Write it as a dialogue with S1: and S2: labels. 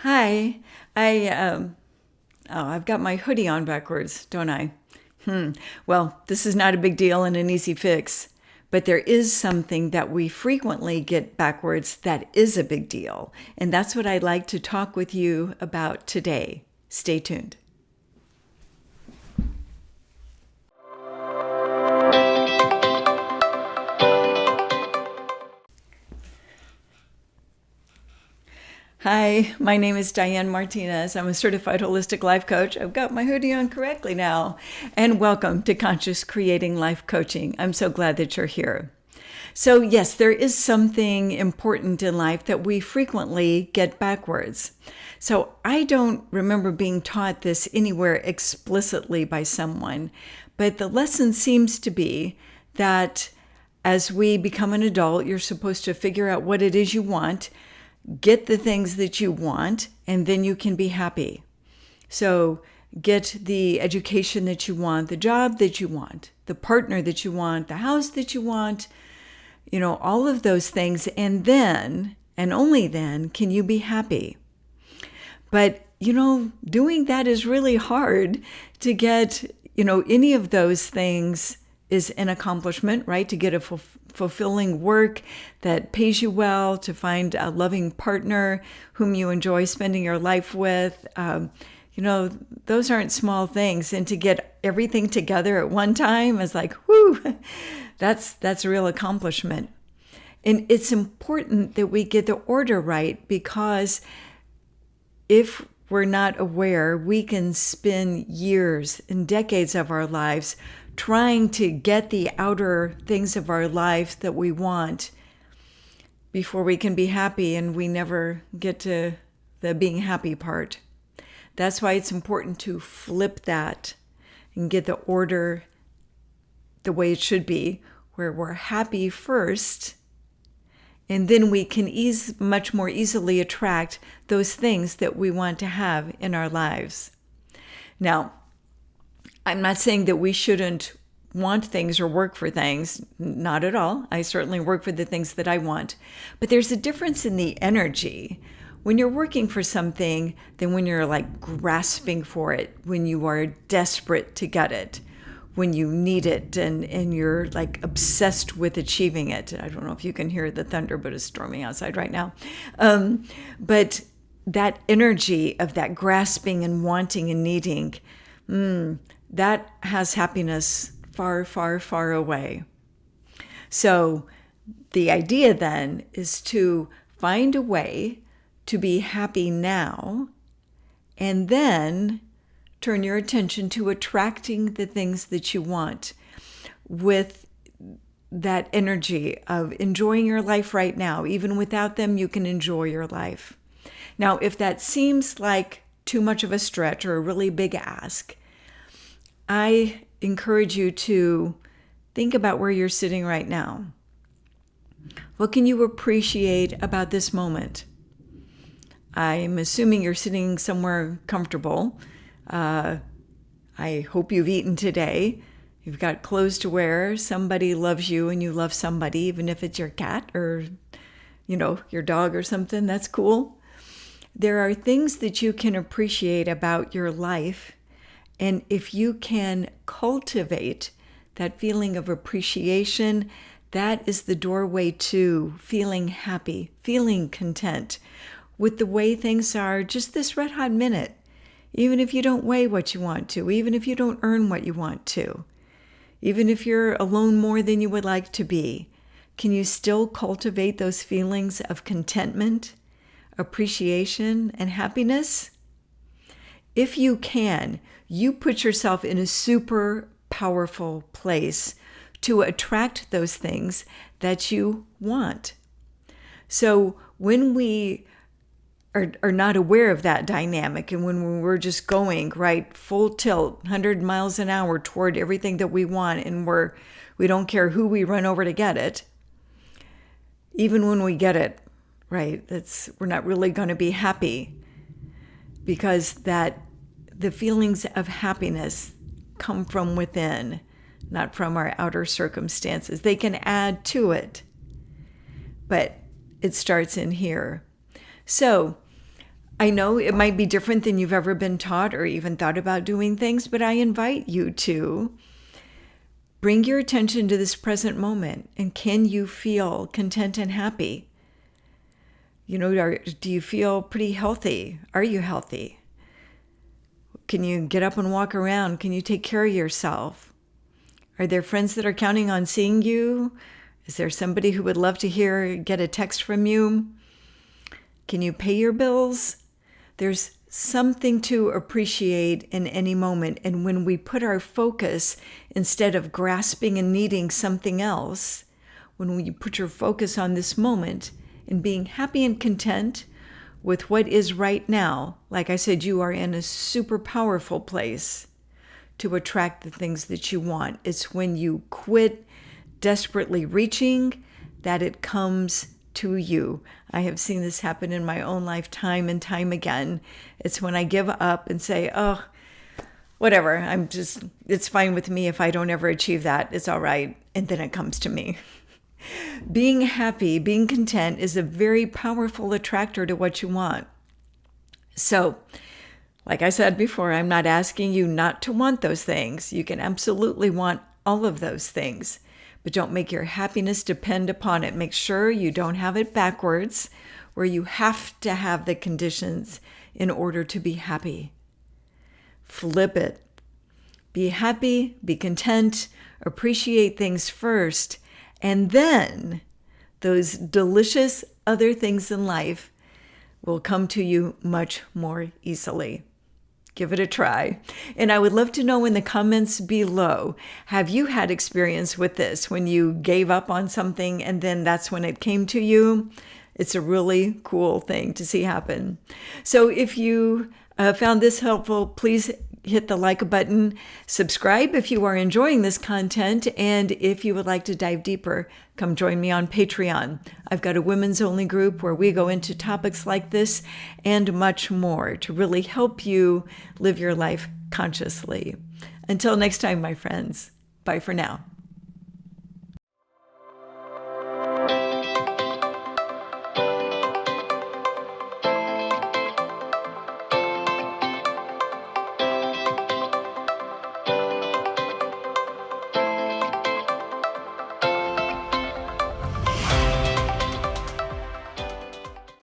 S1: Hi, I've got my hoodie on backwards, don't I? Well, this is not a big deal and an easy fix, but there is something that we frequently get backwards that is a big deal. And that's what I'd like to talk with you about today. Stay tuned. Hi, my name is Diane Martinez. I'm a certified holistic life coach. I've got my hoodie on correctly now. And welcome to Conscious Creating Life Coaching. I'm so glad that you're here. So yes, there is something important in life that we frequently get backwards. So I don't remember being taught this anywhere explicitly by someone, but the lesson seems to be that as we become an adult, you're supposed to figure out what it is you want, get the things that you want, and then you can be happy. So get the education that you want, the job that you want, the partner that you want, the house that you want, all of those things. And then, and only then, can you be happy. But, doing that is really hard to get, any of those things is an accomplishment, right? To get a fulfilling work that pays you well, to find a loving partner whom you enjoy spending your life with. Those aren't small things. And to get everything together at one time is like, whoo, that's a real accomplishment. And it's important that we get the order right, because if we're not aware, we can spend years and decades of our lives trying to get the outer things of our life that we want before we can be happy, and we never get to the being happy part. That's why it's important to flip that and get the order the way it should be, where we're happy first, and then we can much more easily attract those things that we want to have in our lives. Now, I'm not saying that we shouldn't want things or work for things. Not at all. I certainly work for the things that I want. But there's a difference in the energy when you're working for something than when you're like grasping for it, when you are desperate to get it, when you need it and you're like obsessed with achieving it. I don't know if you can hear the thunder, but it's storming outside right now. But that energy of that grasping and wanting and needing, that has happiness far, far, far away. So the idea then is to find a way to be happy now, and then turn your attention to attracting the things that you want with that energy of enjoying your life right now. Even without them, you can enjoy your life. Now, if that seems like too much of a stretch or a really big ask, I encourage you to think about where you're sitting right now. What can you appreciate about this moment? I'm assuming you're sitting somewhere comfortable. I hope you've eaten today. You've got clothes to wear. Somebody loves you and you love somebody, even if it's your cat or, your dog or something. That's cool. There are things that you can appreciate about your life. And if you can cultivate that feeling of appreciation, that is the doorway to feeling happy, feeling content with the way things are just this red hot minute. Even if you don't weigh what you want to, even if you don't earn what you want to, even if you're alone more than you would like to be, can you still cultivate those feelings of contentment, appreciation, and happiness? If you can, you put yourself in a super powerful place to attract those things that you want. So when we are not aware of that dynamic, and when we're just going right full tilt 100 miles an hour toward everything that we want, and we don't care who we run over to get it, even when we get it, right, we're not really going to be happy, because the feelings of happiness come from within, not from our outer circumstances. They can add to it, but it starts in here. So I know it might be different than you've ever been taught or even thought about doing things, but I invite you to bring your attention to this present moment. And can you feel content and happy? Do you feel pretty healthy? Are you healthy? Can you get up and walk around? Can you take care of yourself? Are there friends that are counting on seeing you? Is there somebody who would love to get a text from you? Can you pay your bills? There's something to appreciate in any moment. And when we put our focus, instead of grasping and needing something else, when you put your focus on this moment and being happy and content with what is right now, like I said, you are in a super powerful place to attract the things that you want. It's when you quit desperately reaching that it comes to you. I have seen this happen in my own life time and time again. It's when I give up and say, oh, whatever, it's fine with me if I don't ever achieve that. It's all right. And then it comes to me. Being happy, being content is a very powerful attractor to what you want. So, like I said before, I'm not asking you not to want those things. You can absolutely want all of those things, but don't make your happiness depend upon it. Make sure you don't have it backwards, where you have to have the conditions in order to be happy. Flip it. Be happy, be content, appreciate things first, and then those delicious other things in life will come to you much more easily. Give it a try. And I would love to know in the comments below, have you had experience with this when you gave up on something and then that's when it came to you? It's a really cool thing to see happen. So if you found this helpful, please hit the like button, subscribe if you are enjoying this content, and if you would like to dive deeper, come join me on Patreon. I've got a women's only group where we go into topics like this and much more to really help you live your life consciously. Until next time, my friends, bye for now.